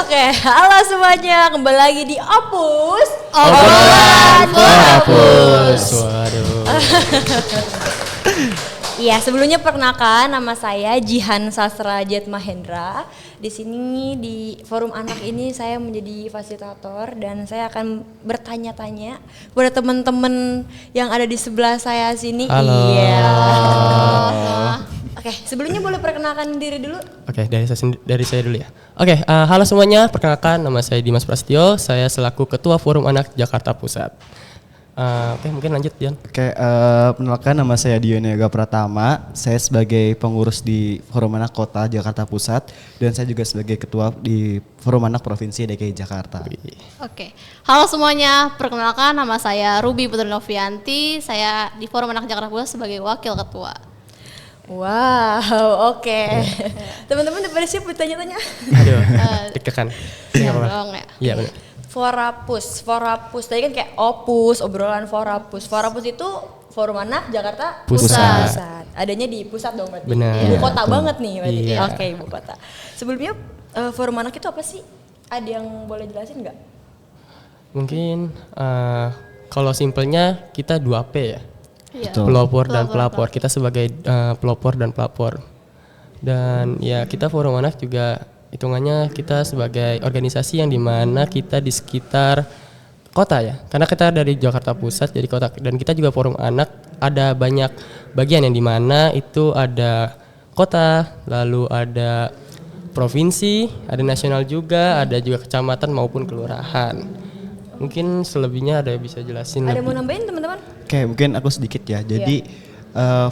Oke, halo semuanya, kembali lagi di Opus Obrolan Opus. Waduh. Iya, sebelumnya perkenalkan nama saya Jihan Sastra Jet Mahendra. Di sini di forum anak ini saya menjadi fasilitator dan saya akan bertanya-tanya kepada teman-teman yang ada di sebelah saya sini. Halo. Iya. Oke, sebelumnya boleh perkenalkan diri dulu. Oke, dari saya dulu ya. Oke, halo semuanya, perkenalkan nama saya Dimas Prasetyo, saya selaku Ketua Forum Anak Jakarta Pusat. Oke, mungkin lanjut Dian. Oke, perkenalkan nama saya Dion Yoga Pratama. Saya sebagai pengurus di Forum Anak Kota Jakarta Pusat dan saya juga sebagai ketua di Forum Anak Provinsi DKI Jakarta. Oke, halo semuanya, perkenalkan nama saya Ruby Putri Novianti. Saya di Forum Anak Jakarta Pusat sebagai wakil ketua. Wow, oke. Teman-teman udah pada siap bertanya-tanya? Aduh, deg-degan. Iya dong ya. Iya benar. Forapus. Tadi kan kayak Opus, obrolan Forapus. Forapus itu Forum Anak Jakarta Pusat. Adanya di pusat dong berarti. Benar. Ibu kota banget nih berarti. Iya. Oke, ibu kota. Sebelumnya Forum Anak itu apa sih? Ada yang boleh jelasin nggak? Mungkin kalau simpelnya kita 2P ya. Iya. Pelopor dan pelapor. Kita sebagai pelopor dan pelapor. Dan ya kita Forum Anak juga hitungannya kita sebagai organisasi yang dimana kita di sekitar kota ya, karena kita dari Jakarta Pusat jadi kota, dan kita juga Forum Anak ada banyak bagian yang dimana itu ada kota, lalu ada provinsi, ada nasional juga, ada juga kecamatan maupun kelurahan. Mungkin selebihnya ada yang bisa jelasin. Ada lebih. mau nambahin teman-teman? Oke, mungkin aku sedikit ya. Jadi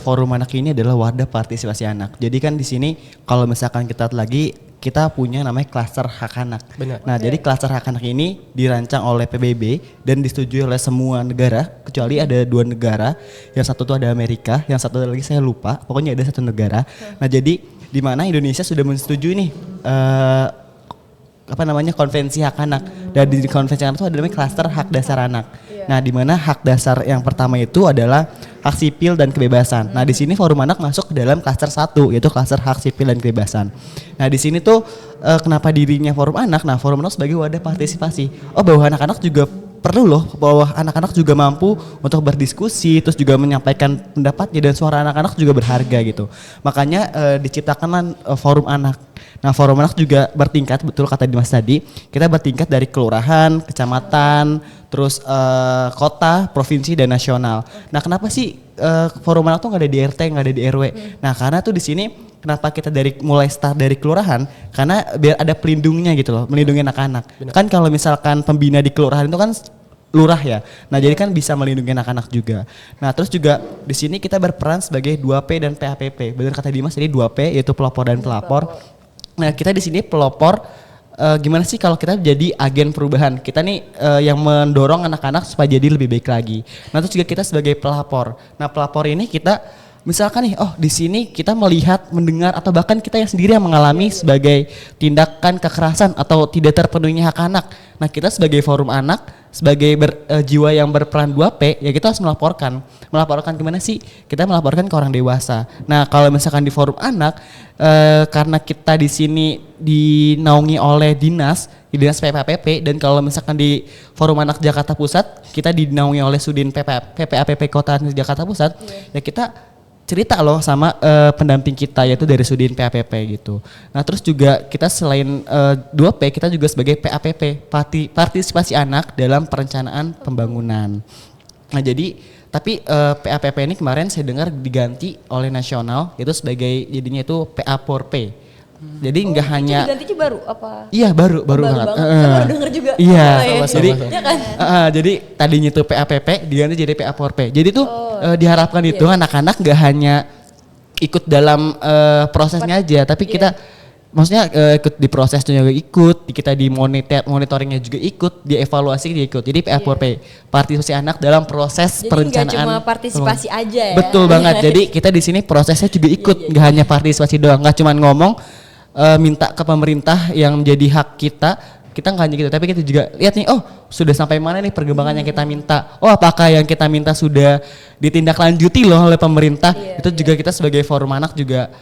Forum Anak ini adalah wadah partisipasi anak. Jadi kan di sini kalau misalkan kita punya namanya klaster hak anak. Benar. Nah, jadi klaster hak anak ini dirancang oleh PBB dan disetujui oleh semua negara kecuali ada 2 negara. Yang satu tuh ada Amerika, yang satu lagi saya lupa. Pokoknya ada satu negara. Nah, jadi di mana Indonesia sudah menyetujui nih konvensi hak anak. Dan di konvensi anak itu ada namanya klaster hak dasar anak. Nah, di mana hak dasar yang pertama itu adalah hak sipil dan kebebasan. Nah, di sini Forum Anak masuk ke dalam klaster 1 yaitu klaster hak sipil dan kebebasan. Nah, di sini tuh kenapa dirinya Forum Anak? Nah, Forum Anak sebagai wadah partisipasi. Oh, bahwa anak-anak juga perlu loh, bahwa anak-anak juga mampu untuk berdiskusi, terus juga menyampaikan pendapatnya, dan suara anak-anak juga berharga gitu. Makanya diciptakanlah Forum Anak. Nah, Forum Anak juga bertingkat, betul kata Dimas tadi, kita bertingkat dari kelurahan, kecamatan, terus kota, provinsi, dan nasional. Nah, kenapa sih Forum Anak tuh nggak ada di RT, nggak ada di RW? Nah, karena tuh di sini kenapa kita mulai start dari kelurahan? Karena biar ada pelindungnya gitu loh, melindungi anak-anak. Kan kalau misalkan pembina di kelurahan itu kan lurah ya. Nah, jadi kan bisa melindungi anak-anak juga. Nah, terus juga di sini kita berperan sebagai 2P dan PAPP. Benar kata Dimas, jadi 2P yaitu pelopor dan pelapor. Nah, kita di sini pelopor. Gimana sih kalau kita jadi agen perubahan? Kita nih yang mendorong anak-anak supaya jadi lebih baik lagi. Nah, terus juga kita sebagai pelapor. Nah, pelapor ini kita misalkan nih, di sini kita melihat, mendengar, atau bahkan kita yang sendiri yang mengalami sebagai tindakan kekerasan atau tidak terpenuhinya hak anak. Nah, kita sebagai Forum Anak, sebagai jiwa yang berperan 2P, ya kita harus melaporkan. Melaporkan gimana sih? Kita melaporkan ke orang dewasa. Nah, kalau misalkan di Forum Anak, karena kita di sini dinaungi oleh dinas PPAPP, dan kalau misalkan di Forum Anak Jakarta Pusat, kita dinaungi oleh Sudin PPAPP Kota Jakarta Pusat, ya kita cerita loh sama pendamping kita yaitu dari Sudin PAPP gitu. Nah, terus juga kita selain 2P, kita juga sebagai PAPP, partisipasi anak dalam perencanaan pembangunan. Nah, jadi tapi PAPP ini kemarin saya dengar diganti oleh nasional itu sebagai jadinya itu PA4P. Jadi nggak hanya Gantinya baru apa? Iya, baru banget. Saya baru denger juga. Iya, ya. jadi Ya kan? jadi tadinya itu PAPP diganti jadi PA4P. Jadi tuh diharapkan itu anak-anak nggak hanya ikut dalam prosesnya aja, tapi kita maksudnya ikut di prosesnya juga ikut, kita di monitoringnya juga ikut, dievaluasi dia ikut. Jadi PA4P, partisipasi anak dalam proses Jadi perencanaan. Jadi nggak cuma partisipasi aja ya. Betul banget. Jadi kita di sini prosesnya juga ikut, nggak hanya partisipasi doang, nggak cuma ngomong minta ke pemerintah yang menjadi hak kita nggak hanya gitu, tapi kita juga lihat nih, sudah sampai mana nih perkembangan yang kita minta, apakah yang kita minta sudah ditindaklanjuti loh oleh pemerintah. Itu juga kita sebagai Forum Anak juga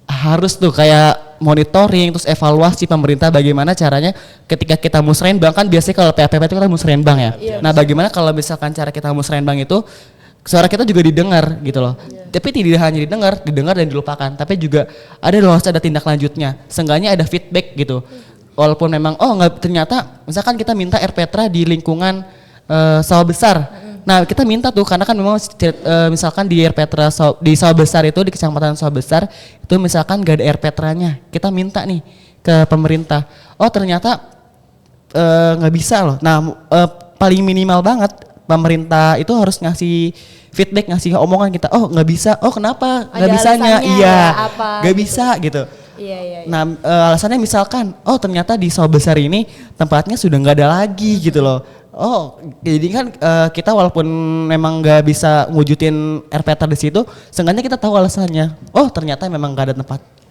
harus tuh kayak monitoring terus evaluasi pemerintah bagaimana caranya ketika kita musrenbang kan biasanya kalau PAPP itu kita musrenbang ya. Nah, bagaimana kalau misalkan cara kita musrenbang itu suara kita juga didengar gitu loh. Tapi tidak hanya didengar dan dilupakan, tapi juga harus ada tindak lanjutnya. Seenggaknya ada feedback gitu. Walaupun memang nggak, ternyata misalkan kita minta RPTRA di lingkungan sawah besar. Nah, kita minta tuh karena kan memang misalkan di RPTRA di sawah besar itu, di kecamatan sawah besar itu misalkan gak ada RPTRA-nya. Kita minta nih ke pemerintah. Oh, ternyata nggak bisa loh. Nah, paling minimal banget pemerintah itu harus ngasih feedback, ngasih omongan kita. Oh, nggak bisa. Oh, kenapa nggak bisanya? Iya, nggak bisa gitu. Iya. Nah, alasannya misalkan, oh ternyata di sawah besar ini tempatnya sudah nggak ada lagi gitu loh. Oh, jadi kan kita walaupun memang nggak bisa ngwujudin RPTRA di situ, seenggaknya kita tahu alasannya. Oh, ternyata memang nggak ada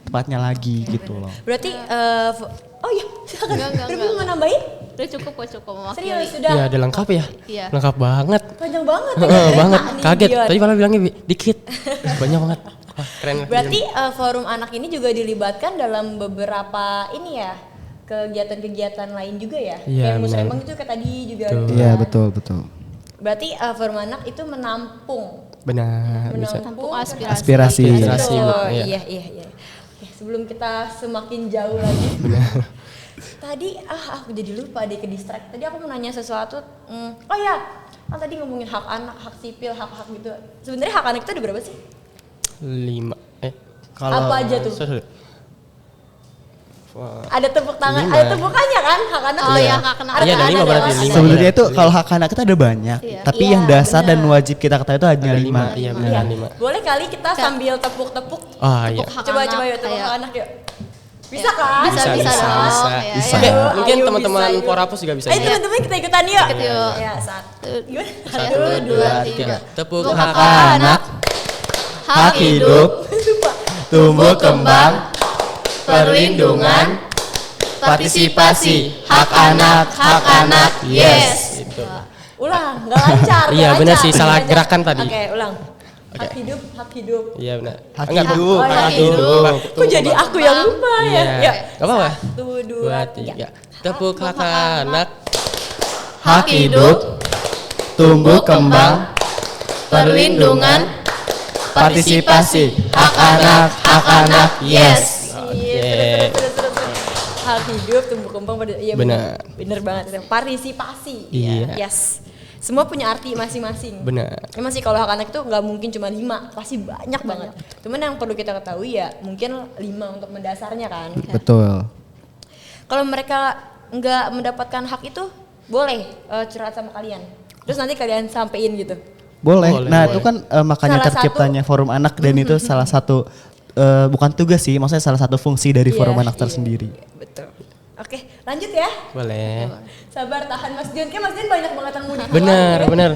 tempatnya lagi gitu loh. Berarti oh iya, silakan. Enggak. Mau nambahin? Udah cukup mewakili. Serius sudah. Iya, udah lengkap ya? Iya. Lengkap banget. Panjang banget. Banget. Nih, Kaget. Dion. Tadi malah bilangnya dikit. Banyak banget. Wah, keren. Berarti forum anak ini juga dilibatkan dalam beberapa ini ya, kegiatan-kegiatan lain juga ya. Iya, Kayak benar. musrembang itu kayak tadi juga. Betul. kan. Iya, betul. Berarti forum anak itu menampung Benar, bisa. Tampung aspirasi. Aspirasi. Aspirasi, Betul. Bu. Iya. Iya. Oke, sebelum kita semakin jauh lagi. Tadi aku jadi lupa deh, ke distract. Tadi aku mau nanya sesuatu. Oh ya, kan tadi ngomongin hak anak, hak sipil, hak-hak gitu. Sebenarnya hak anak itu ada berapa sih? 5. Kalau Apa aja tuh? Sorry. Wah. Ada tepuk tangan, 5. ada tepukannya kan hak anak. Oh tuh. iya, hak anak. Iya, ada 5 berarti, 5. sebenarnya itu kalau hak anak kita ada banyak, Iya. tapi Iya, yang dasar dan benar. wajib kita ketahui itu hanya Ada 5. Iya, Iya. benar 5. Boleh kali kita sambil tepuk-tepuk. Ah, iya. Hak Coba anak, yuk tepuk kayak- hak anak yuk. Bisa kan? Bisa dong. Bisa. Ya, Bisa. ya. Ayo, Mungkin ayo, teman-teman bisa, yuk. Forapus juga bisa. Ayo teman-teman kita ikutan yuk. Ikut yuk. Ya, satu. Gimana? 1, 2, 3. Tepuk Tepuk hak hak anak. Hak hidup, tumbuh kembang, Perlindungan. partisipasi, hak anak, yes. Itu. Ulang, nggak lancar. Iya, nggak benar lancar, sih, nggak salah lancar. gerakan tadi. Oke, ulang. Hak hidup, hak hidup. Iya, benar. Hak Enggak, hidup. Oh, hak hak hidup. hidup. Kok jadi aku yang lupa ya? Iya. Yuk. Enggak apa-apa. 1, 2, 2, 3. Tepuk hak anak. hak hidup, tumbuh kembang, perlindungan, partisipasi, hak anak, yes. Oke. Terus. Hak hidup, tumbuh kembang pada iya Benar. Bener banget itu. Partisipasi. Iya. Yes. Semua punya arti masing-masing. Benar. Emang sih kalau hak anak itu nggak mungkin cuma 5, pasti banyak banget. Cuman yang perlu kita ketahui ya mungkin 5 untuk mendasarnya kan. Betul. Kalau mereka nggak mendapatkan hak itu boleh curhat sama kalian. Terus nanti kalian sampein gitu. Boleh. Boleh, Nah, boleh. itu kan makanya Salah terciptanya forum anak dan itu salah satu bukan tugas sih, maksudnya salah satu fungsi dari forum anak tersendiri. Betul. Oke, lanjut ya. Boleh. Sabar, tahan Mas Dion. Kayak Mas Dion banyak banget yang mau dikeluarin, Benar, ya. benar.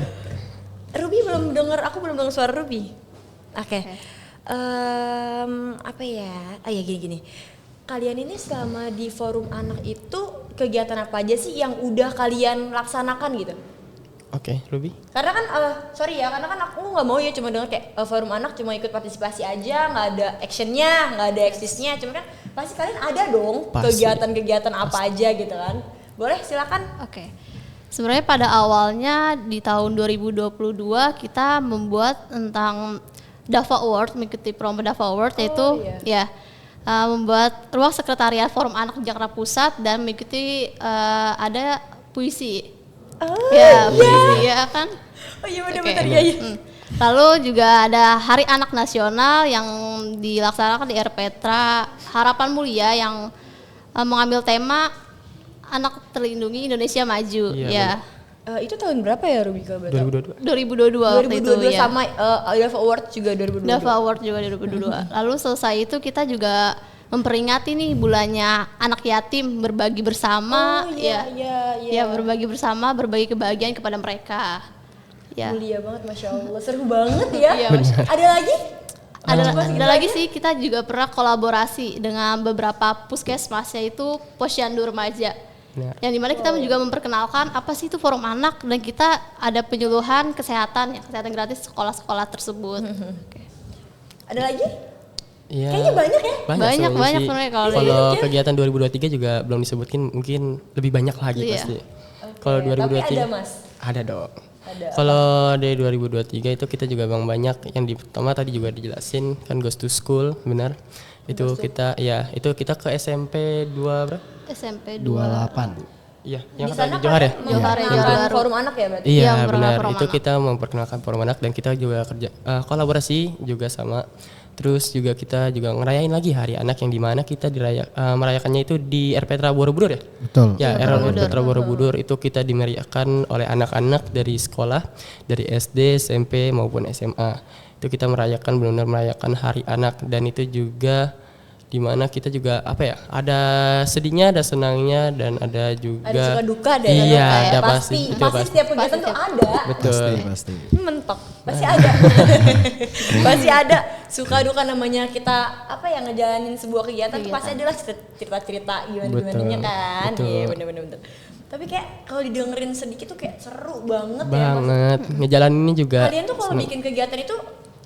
Ruby belum dengar, aku belum dengar suara Ruby. Oke. Apa ya? Ya gini. Kalian ini selama di forum anak itu kegiatan apa aja sih yang udah kalian laksanakan gitu? Oke, Ruby. Karena kan, sorry ya, karena kan aku nggak mau ya cuma denger kayak forum anak cuma ikut partisipasi aja, nggak ada actionnya, nggak ada eksisnya, cuma kan pasti kalian ada dong Pasti. kegiatan-kegiatan apa aja gitu kan. Boleh silakan. Oke. Sebenarnya pada awalnya di tahun 2022 kita membuat tentang DAFA Award, mengikuti promo DAFA Award yaitu membuat ruang sekretariat Forum Anak Jakarta Pusat dan mengikuti ada puisi. Puisi ya kan. Oh iya Oke. benar-benar ya. Lalu juga ada Hari Anak Nasional yang dilaksanakan di RPTRA Harapan Mulia yang mengambil tema Anak Terlindungi Indonesia Maju. Iya, Itu tahun berapa ya Ruby kalau boleh tahu? 2022. 2022 waktu itu 2022 ya. sama DAFA Award juga 2022. DAFA Award juga 2022. Lalu selesai itu kita juga memperingati nih bulannya anak yatim, berbagi bersama, iya. ya berbagi bersama, berbagi kebahagiaan kepada mereka. Ya. Mulia banget, Masya Allah. Seru banget ya. Iya, Ada lagi? Ada lagi sih, kita juga pernah kolaborasi dengan beberapa puskesmas yaitu Posyandu Remaja. Nah. Yang dimana kita juga memperkenalkan apa sih itu forum anak dan kita ada penyuluhan kesehatan gratis sekolah-sekolah tersebut. Ada lagi? Iya. Kayaknya banyak ya? Banyak sih. sebenarnya kalau Kalau kegiatan 2023 juga belum disebutkin, mungkin lebih banyak lagi Iya. pasti. Kalau Tapi 2023 ada Mas. ada dong. Ada. Kalau dari 2023 itu kita juga bang banyak yang pertama tadi juga dijelasin kan Ghost to School, benar. Itu kita itu kita ke SMP 2 berapa? SMP 28. Iya, Di yang sana di Johar ya? memperkenalkan forum anak ya berarti? Iya Yang benar, Forum itu Anak. kita memperkenalkan forum anak dan kita juga kerja kolaborasi juga sama. Terus juga kita juga ngerayain lagi hari anak yang dimana kita merayakannya itu di RPTRA Borobudur ya? Betul. Ya, RPTRA Borobudur itu kita dimeriahkan oleh anak-anak dari sekolah, dari SD, SMP maupun SMA. Itu kita merayakan benar-benar merayakan hari anak dan itu juga dimana kita juga ada sedihnya, ada senangnya dan ada juga Ada suka duka ada iya, duka ya. ada Pasti itu setiap kegiatan tuh ada. betul. Pasti. Mentok. Pasti ada. Pasti ada suka duka namanya kita ngejalanin sebuah kegiatan tuh pasti adalah cerita-cerita gimana-gimananya kan. Betul. Iya bener. Tapi kayak kalau didengerin sedikit tuh kayak seru banget ya. Banget. Ngejalaninnya juga. Kalian tuh kalau bikin kegiatan itu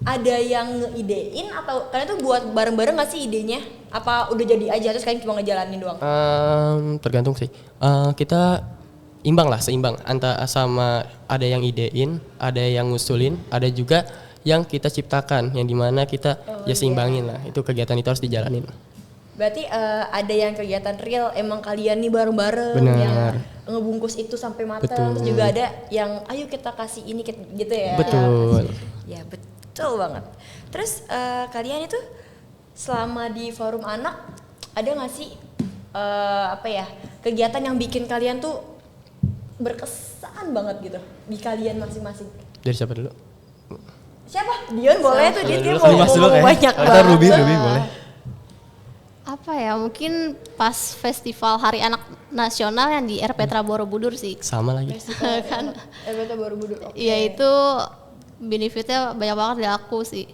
ada yang ngeidein atau kalian tuh buat bareng-bareng gak sih idenya? Apa udah jadi aja terus kalian cuma ngejalanin doang? Tergantung sih. Kita seimbang antara sama ada yang idein, ada yang ngusulin, ada juga yang kita ciptakan yang dimana kita seimbangin lah. Itu kegiatan itu harus dijalanin. Berarti ada yang kegiatan real emang kalian nih bareng-bareng Benar. yang ngebungkus itu sampai matang. Betul. Terus juga ada yang ayo kita kasih ini gitu ya. Betul. Ya betul banget. Terus kalian itu selama di forum anak ada nggak sih kegiatan yang bikin kalian tuh berkesan banget gitu di kalian masing-masing? Dari siapa dulu? Siapa? Dion boleh tuh, dia Kali mau Mas dulu ngomong kayak. banyak Kita banget. Ruby boleh. Apa ya, mungkin pas festival Hari Anak Nasional yang di RPTRA Borobudur sih. Sama lagi. Kan Beta Borobudur. ya itu benefitnya banyak banget di aku sih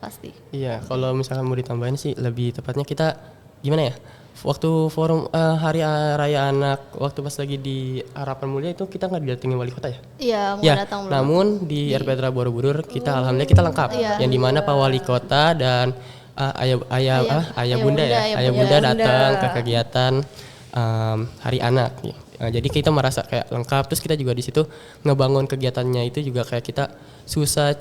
pasti. Iya, kalau misalkan mau ditambahin sih lebih tepatnya kita gimana ya? Waktu forum Hari Raya Anak waktu pas lagi di Harapan Mulia itu kita nggak didatengin wali kota ya? Iya, mau Ya, datang belum? namun di RPTRA Borobudur kita alhamdulillah kita lengkap. Iya. Yang dimana Pak Wali Kota dan ayah bunda datang ke kegiatan Hari Anak. Jadi kita merasa kayak lengkap. Terus kita juga di situ ngebangun kegiatannya itu juga kayak kita susah,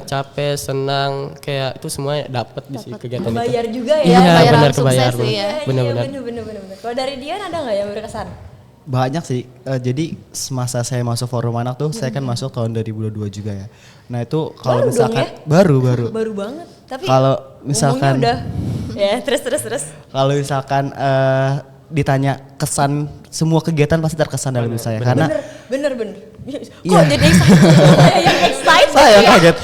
capek, senang, kayak itu semua dapat di kegiatan itu. Bayar juga ya. Iya, Bayaran benar sukses kebayar. sih ya. Benar-benar. Bener. Kalau dari Dion ada nggak yang berkesan? Banyak sih. Jadi semasa saya masuk forum anak tuh, saya kan masuk tahun 2022 juga ya. Nah itu kalau Baru dong misalkan ya? baru. Baru banget. Tapi Kalau misalkan umumnya udah ya terus. kalau misalkan ditanya kesan semua kegiatan pasti terkesan dalam diri saya karena bener. Kok Iya. jadi excited? Yang excited saya ya? kaget.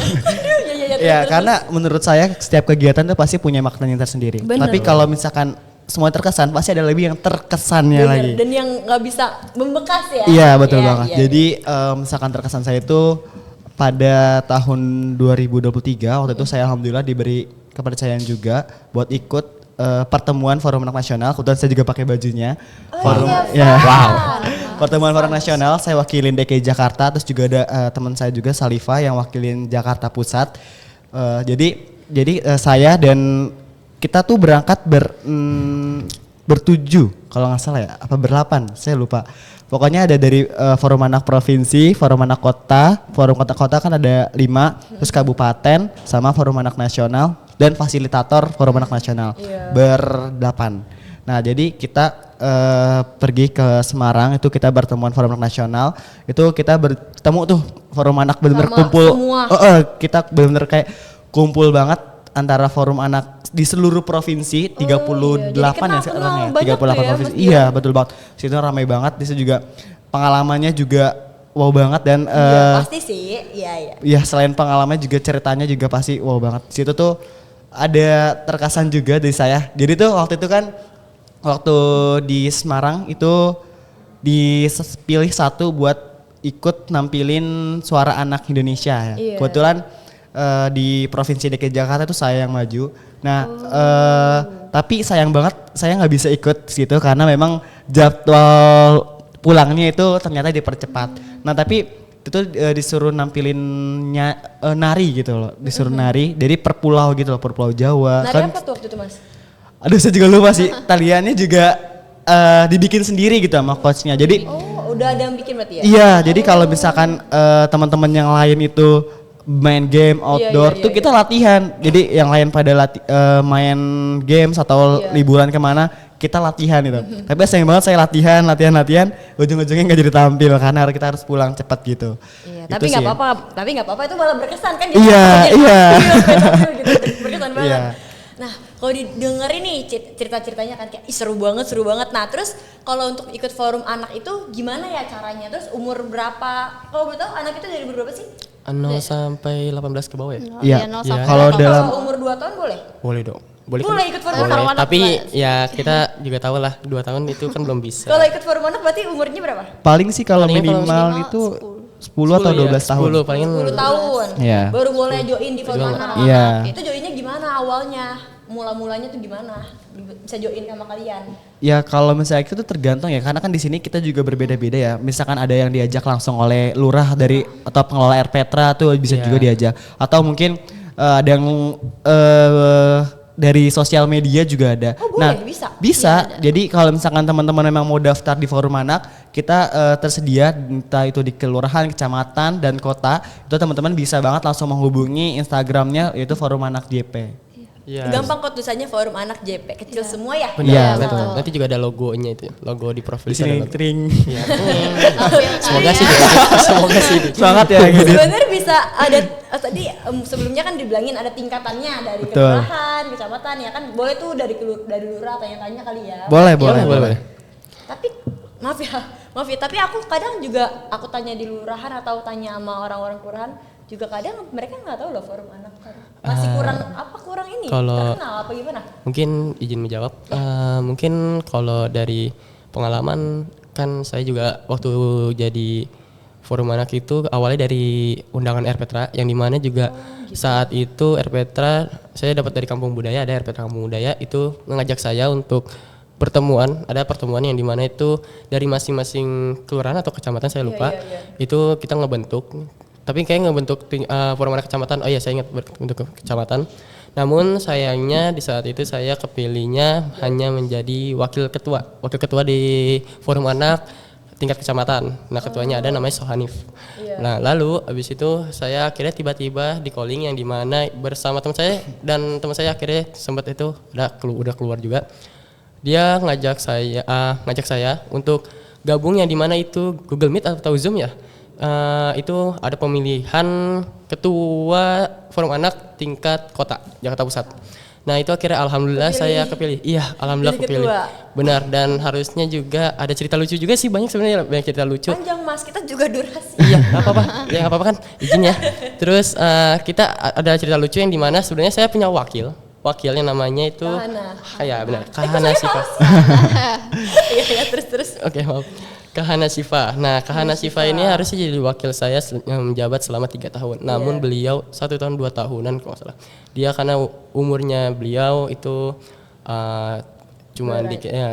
Iya, Ya karena menurut saya setiap kegiatan itu pasti punya maknanya tersendiri. Bener. Tapi kalau misalkan semua terkesan pasti ada lebih yang terkesannya Bener. lagi. Dan yang nggak bisa membekas ya. Iya betul Iya, banget. iya. Jadi misalkan terkesan saya itu pada tahun 2023 waktu itu saya alhamdulillah diberi kepercayaan juga buat ikut pertemuan Forum Anak Nasional. Kebetulan saya juga pakai bajunya. Forum ya. Pertemuan Forum Nasional saya wakilin DKI Jakarta, terus juga ada teman saya juga Salifah yang wakilin Jakarta Pusat. Jadi saya dan kita tuh berangkat bertujuh kalau nggak salah ya, apa berlapan, saya lupa. Pokoknya ada dari Forum Anak Provinsi, Forum Anak Kota, Forum Kota-Kota kan ada 5, terus Kabupaten, sama Forum Anak Nasional, dan fasilitator Forum Anak Nasional, berdelapan. Nah jadi kita pergi ke Semarang, itu kita bertemuan Forum Anak Nasional, itu kita bertemu tuh Forum Anak benar-benar Sama kumpul, semua. kita benar-benar kayak kumpul banget antara Forum Anak di seluruh provinsi 38 ya sekarang ya, 38 provinsi. Iya, betul banget. Situ ramai banget, di situ juga pengalamannya juga wow banget dan Pasti sih, iya. ya selain pengalamannya juga ceritanya juga pasti wow banget. Di situ tuh ada terkesan juga dari saya. Jadi tuh waktu itu kan waktu di Semarang itu dipilih satu buat ikut nampilin suara anak Indonesia ya. Iya. Kebetulan di Provinsi DKI Jakarta itu saya yang maju. Nah, tapi sayang banget saya nggak bisa ikut situ karena memang jadwal pulangnya itu ternyata dipercepat. Nah, tapi itu disuruh nampilinnya nari gitu loh, disuruh nari dari per pulau gitu loh, per pulau Jawa. Nari apa tuh waktu itu Mas? Aduh saya juga lupa sih, taliannya juga dibikin sendiri gitu sama coachnya. Jadi Udah ada yang bikin berarti ya? iya, jadi kalau misalkan teman-teman yang lain itu main game outdoor tuh kita latihan. Jadi yang lain pada main games atau liburan kemana, kita latihan gitu. Tapi sayang banget saya latihan, ujung-ujungnya nggak jadi tampil karena kita harus pulang cepat gitu. Iya, Gitu tapi nggak sih. apa-apa, itu malah berkesan kan? Iya, iya. Gitu, berkesan banget. Iya. Nah, kalau didengerin nih cerita-ceritanya kan kayak seru banget. Nah, terus kalau untuk ikut forum anak itu gimana ya caranya? Terus umur berapa? Kalau boleh tahu anak itu dari umur berapa sih? 0 sampai 18 ke bawah ya? Iya. nol Iya. sampai Kalau delapan. dalam Kalau umur 2 tahun boleh? Boleh dong. Boleh Ikut forum Boleh, anak. tapi ya kita juga tahu lah 2 tahun itu kan belum bisa. Kalau ikut forum anak berarti umurnya berapa? paling sih kalau Paling kalau minimal minimal itu 10 atau 12 tahun. 10 paling 10 tahun. Iya. Baru boleh join di forum anak. Iya. Itu joinnya gimana awalnya? Mula-mulanya tuh gimana? Bisa join sama kalian? Ya kalau misalnya itu tuh tergantung ya, karena kan di sini kita juga berbeda-beda ya. Misalkan ada yang diajak langsung oleh lurah dari atau pengelola Air Petra tuh bisa juga diajak. Atau mungkin ada yang dari sosial media juga ada. Oh, boleh, bisa? Bisa. Jadi kalau misalkan teman-teman memang mau daftar di forum anak, kita tersedia entah itu di kelurahan, kecamatan dan kota. Itu teman-teman bisa banget langsung menghubungi Instagramnya yaitu forum anak JP. Iya. Gampang kok tulisannya forum anak JP kecil semua ya. Benar, Iya, betul. betul. Nanti juga ada logonya itu, logo di profil Di sini ada logo. tring. Iya. Semoga sih, semoga sih. Semangat ya gitu. Sebenarnya bisa ada tadi sebelumnya kan dibilangin ada tingkatannya dari Betul. kelurahan, kecamatan ya kan. Boleh tuh dari lurah tanya-tanya kali ya. Boleh, Boleh, boleh. boleh. Tapi maaf ya, tapi aku kadang juga aku tanya di lurahan atau tanya sama orang-orang kelurahan juga kadang mereka nggak tahu loh forum anak kan. Masih kurang ini kalau- terkenal apa gimana? Mungkin izin menjawab. Mungkin kalau dari pengalaman kan saya juga waktu jadi forum anak itu awalnya dari undangan Air Petra yang dimana juga saat itu Air Petra saya dapat dari Kampung Budaya, ada Air Petra Kampung Budaya itu mengajak saya untuk ada pertemuan yang dimana itu dari masing-masing kelurahan atau kecamatan saya lupa itu kita ngebentuk. Tapi kayak ngebentuk forum anak kecamatan. Oh iya saya ingat bentuk kecamatan. Namun sayangnya di saat itu saya kepilihnya hanya menjadi wakil ketua di forum anak tingkat kecamatan. Nah ketuanya ada namanya Sohanif. Nah lalu abis itu saya akhirnya tiba-tiba di calling yang dimana bersama teman saya dan teman saya akhirnya sempat itu udah keluar juga. Dia ngajak saya untuk gabung yang dimana itu Google Meet atau Zoom ya. Itu ada pemilihan ketua forum anak tingkat kota Jakarta Pusat. Nah itu akhirnya alhamdulillah saya kepilih. Iya alhamdulillah Jadi kepilih. ketua. Benar dan harusnya juga ada cerita lucu juga sih banyak sebenarnya banyak cerita lucu. Panjang Mas, kita juga durasi. Iya nggak apa-apa ya nggak apa-apa kan izin ya. Terus kita ada cerita lucu yang dimana sebenarnya saya punya wakilnya namanya itu ya benar Kahana Siva. Iya terus. Oke maaf. Kahana Siva. Nah, Kahana Siva ini harusnya jadi wakil saya menjabat selama 3 tahun. Namun beliau 1 tahun 2 tahunan kalau nggak salah. Dia karena umurnya beliau itu cuma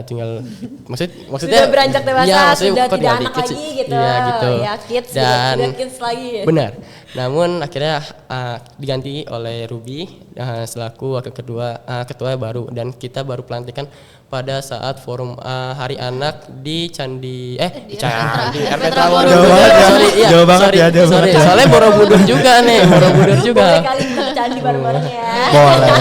tinggal maksudnya Sudah beranjak dewasa, iya, maksudnya sudah kok tidak anak dikit sih. lagi gitu. Iya gitu. Ya kids, Dan sudah kids lagi. benar. Namun akhirnya diganti oleh Ruby selaku wakil ketua baru dan kita baru pelantikan pada saat forum Hari Anak di Candi Air Petra Borobudur. Jauh banget ya, jauh banget ya. Soalnya Borobudur juga nih, Borobudur juga. Boleh kali kita candi bareng-bareng ya. Boleh.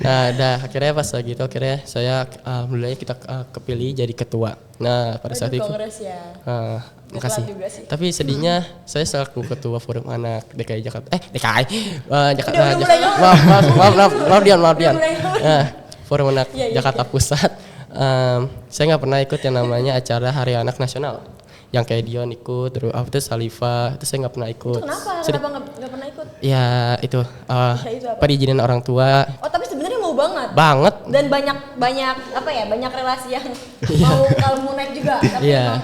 Nah, akhirnya pas gitu akhirnya saya alhamdulillah kita kepilih jadi ketua. Nah, pada saat itu Kongres ya. makasih. juga sih. Tapi sedihnya saya selaku ketua forum anak DKI Jakarta. Maaf Dian. Forum anak Jakarta Pusat. Saya nggak pernah ikut yang namanya acara Hari Anak Nasional. Yang kayak Dion ikut, terus Salifa, itu saya nggak pernah ikut. Kenapa nggak pernah ikut? Ya itu itu apa? perizinan orang tua. Oh tapi sebenarnya mau banget. Banget. Dan banyak relasi yang mau kamu naik juga. Tapi Iya. emang,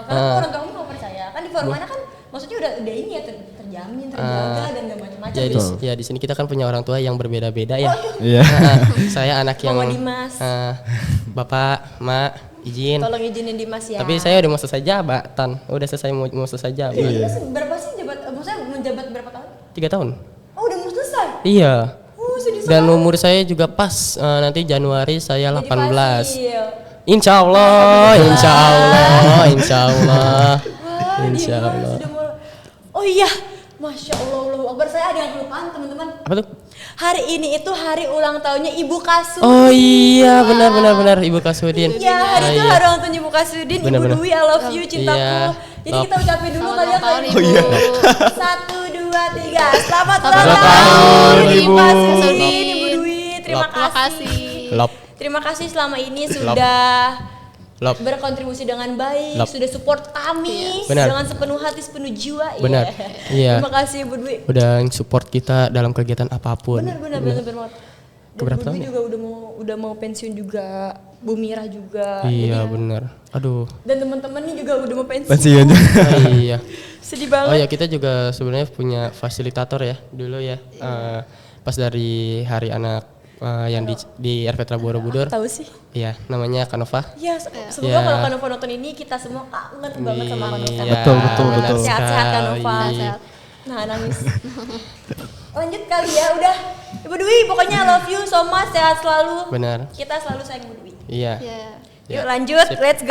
karena orang kamu nggak percaya. Kan di forum mana kan maksudnya udah ini ya terjamin, terjaga dan gak macam-macam. Jadi ya di sini kita kan punya orang tua yang berbeda-beda ya. Iya. Saya anak yang Mama Dimas. Bapak, Mak, izin. Tolong izinin Dimas ya. Tapi saya udah mau selesai jabatan, udah selesai mau selesai jabat. Dimas berapa sih maksudnya menjabat berapa tahun? 3 tahun. Oh udah mau selesai? Iya. Sedih Dan umur saya juga pas nanti Januari saya 18. Fasil. Insya Allah, insya Allah, insya Allah, Wah, insya Dimas Allah. sudah mulai. Oh iya, Masya Allah, Allahu Akbar. Saya ada yang kelupaan teman-teman. Apa tuh? Hari ini itu hari ulang tahunnya Ibu Kasudin. Oh iya, benar Ibu Kasudin. Iya, hari itu iya. hari ulang tahun Ibu Kasudin. Benar, Ibu benar. Dwi, I love you, cintaku. Iya, Jadi love. kita ucapin dulu Selamat kali ya ulang tahun, Ibu. Ibu. 1, 2, 3. Selamat ulang Selamat tahun tahun, Ibu Ibu. Kasudin, Ibu Dwi. Terima Love. kasih. Love. Terima kasih selama ini sudah Love. berkontribusi dengan baik, Love. sudah support kami Benar. dengan sepenuh hati, sepenuh jiwa. Benar. Iya. Iya. Terima kasih Ibu Dwi. Udah support kita dalam kegiatan apapun. Benar banget. Dan Keberapa Bu Dwi tahun ya? juga udah mau pensiun juga, Bu Mira juga. Iya, Jadi- benar. Aduh. Dan teman-teman nih juga udah mau pensiun. Pensiun. Iya. Sedih Oh banget. ya, kita juga sebenarnya punya fasilitator ya dulu ya. Pas dari Hari Anak yang di RPTRA Borobudur. Tahu sih. Iya, namanya Kanova. Ya, semoga Ya. kalau Kanova nonton ini kita semua kangen banget sama Kanova. Iya, Betul, betul, benar betul. Sehat-sehat sekali. Kanova. Sehat. Nah, nangis. Lanjut kali ya, udah. Ibu Dwi, pokoknya I love you so much, sehat selalu. Benar. Kita selalu sayang Ibu Dwi. Iya. Iya. Yuk Ya, lanjut, sip. let's go.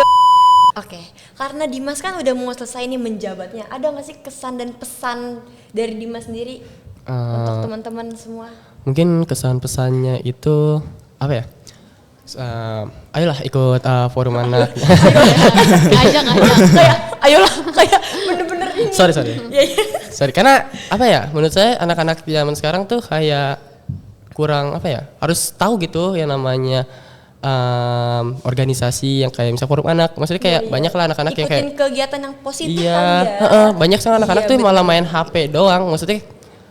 Oke, karena Dimas kan udah mau selesai nih menjabatnya. Ada nggak sih kesan dan pesan dari Dimas sendiri untuk teman-teman semua? Mungkin kesan pesannya itu apa ya? Ayolah ikut forum anak. Ajak. Kayak, ayolah, kayak bener-bener ini. sorry. Iya, iya. Sorry, karena apa ya? Menurut saya anak-anak zaman sekarang tuh kayak kurang apa ya? Harus tahu gitu yang namanya organisasi yang kayak misal forum anak. Maksudnya kayak banyak lah anak-anak yang kayak Ikutin kegiatan yang positif iya, kali ya. banyak sama anak-anak Iya, tuh bener. malah main HP doang. Maksudnya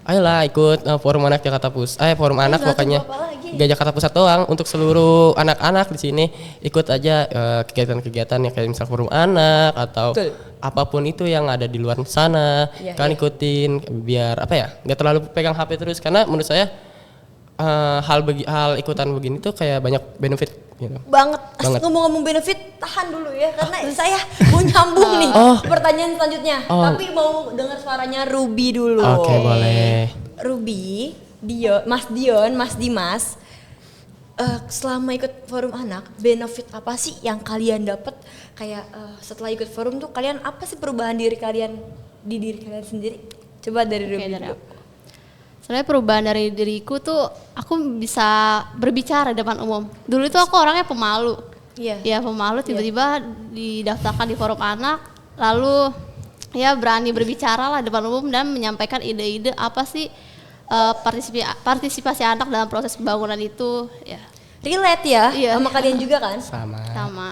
ayolah ikut forum anak Jakarta Pusat. Forum anak nggak pokoknya. tunggu apa lagi. Gak Jakarta Pusat doang, untuk seluruh anak-anak di sini ikut aja kegiatan-kegiatan yang kayak misal forum anak atau Betul. apapun itu yang ada di luar sana. Iya, Kalian iya. ikutin biar apa ya? Gak terlalu pegang HP terus, karena menurut saya hal ikutan begini tuh kayak banyak benefit gitu. Banget. Banget. Ngomong-ngomong benefit, tahan dulu ya karena saya mau nyambung nih pertanyaan selanjutnya. Oh. Tapi mau dengar suaranya Ruby dulu. Oke, boleh. Ruby, Mas Dimas, selama ikut forum anak, benefit apa sih yang kalian dapat? Kayak setelah ikut forum tuh kalian apa sih perubahan diri kalian di diri kalian sendiri? Coba dari Oke, Ruby dari dulu. aku. Sebenarnya perubahan dari diriku tuh aku bisa berbicara depan umum. Dulu itu aku orangnya pemalu. Iya. Ya pemalu, tiba-tiba didaftarkan di forum anak, lalu ya berani berbicara lah depan umum dan menyampaikan ide-ide apa sih partisipasi anak dalam proses pembangunan itu. Ya Relate ya Iya. sama kalian juga kan? Sama. sama.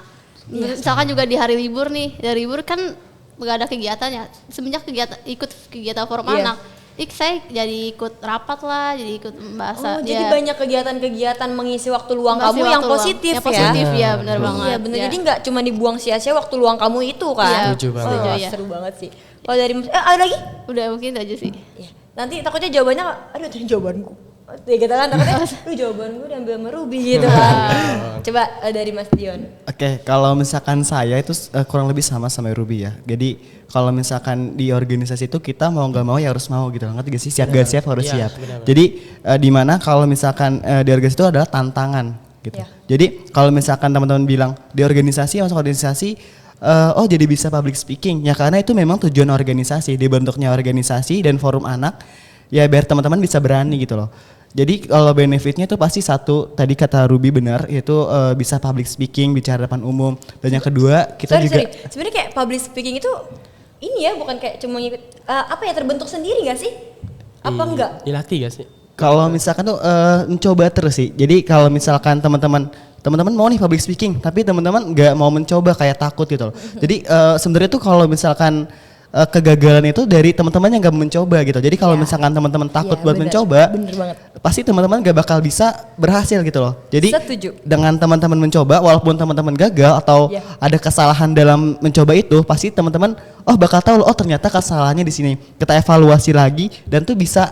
Misalkan juga di hari libur nih, dari libur kan nggak ada kegiatan ya. Semenjak ikut kegiatan forum Iya. anak, saya jadi ikut rapat lah, jadi ikut membahas. Oh, jadi banyak kegiatan-kegiatan mengisi waktu luang Masih kamu waktu yang luang. positif Yang positif ya. ya, benar banget. Iya bener, Ya. jadi nggak cuma dibuang sia-sia waktu luang kamu itu kan. Iya, Setuju banget. Oh, Setuju, ya. seru banget sih. Kalau dari ada lagi? Udah mungkin itu aja sih. Iya. Nanti takutnya jawabannya, aduh itu jawabanku. Ya kita kan takutnya, aduh jawaban gue diambil sama Ruby gitu kan. Coba dari Mas Dion. Oke, kalau misalkan saya itu kurang lebih sama Ruby ya. Jadi kalau misalkan di organisasi itu kita mau nggak mau ya harus mau gitu. Ngerti gak sih? Siap gak siap harus Iya, siap. benar-benar. Jadi di mana kalau misalkan di organisasi itu adalah tantangan gitu. Iya. Jadi kalau misalkan teman-teman bilang di organisasi masuk organisasi oh jadi bisa public speaking ya, karena itu memang tujuan organisasi, dibentuknya organisasi dan forum anak ya biar teman-teman bisa berani gitu loh. Jadi kalau benefitnya itu pasti satu, tadi kata Ruby benar, yaitu bisa public speaking, bicara depan umum. Dan yang kedua kita juga Sebenarnya kayak public speaking itu ini ya bukan kayak cuma ngikut apa ya, terbentuk sendiri gak sih? Apa enggak? Dilatih gak sih? kalau misalkan tuh mencoba terus sih. Jadi kalau misalkan teman-teman mau nih public speaking, tapi teman-teman nggak mau mencoba, kayak takut gitu loh. Jadi sebenarnya tuh kalau misalkan kegagalan itu dari teman-teman yang nggak mencoba gitu. Jadi kalau misalkan teman-teman takut Iya, buat bener. mencoba, Bener banget. pasti teman-teman gak bakal bisa berhasil gitu loh. Jadi Setuju. dengan teman-teman mencoba, walaupun teman-teman gagal atau Iya. ada kesalahan dalam mencoba itu, pasti teman-teman bakal tahu loh, oh ternyata kesalahannya di sini. Kita evaluasi lagi dan tuh bisa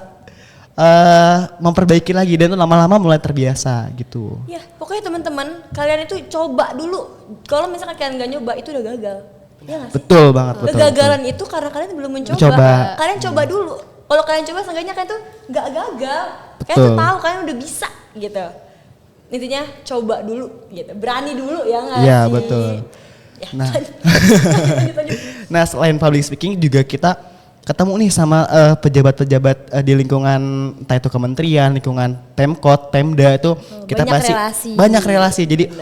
memperbaiki lagi dan itu lama-lama mulai terbiasa gitu. Ya, pokoknya teman-teman, kalian itu coba dulu. Kalau misalkan kalian nggak nyoba, itu udah gagal. Iya nggak sih? Betul banget, betul. Kegagalan itu karena kalian belum mencoba. Coba. Kalian coba dulu. Kalau kalian coba, seenggaknya kalian tuh nggak gagal. Kalian tuh Betul. tahu kalian udah bisa gitu. Intinya coba dulu gitu. Berani dulu ya nggak sih? Iya, betul. Ya, Nah. lanjut. Nah, selain public speaking juga kita ketemu nih sama pejabat-pejabat di lingkungan entah itu kementerian, lingkungan Pemkot, Pemda itu kita banyak pasti relasi. banyak relasi. Jadi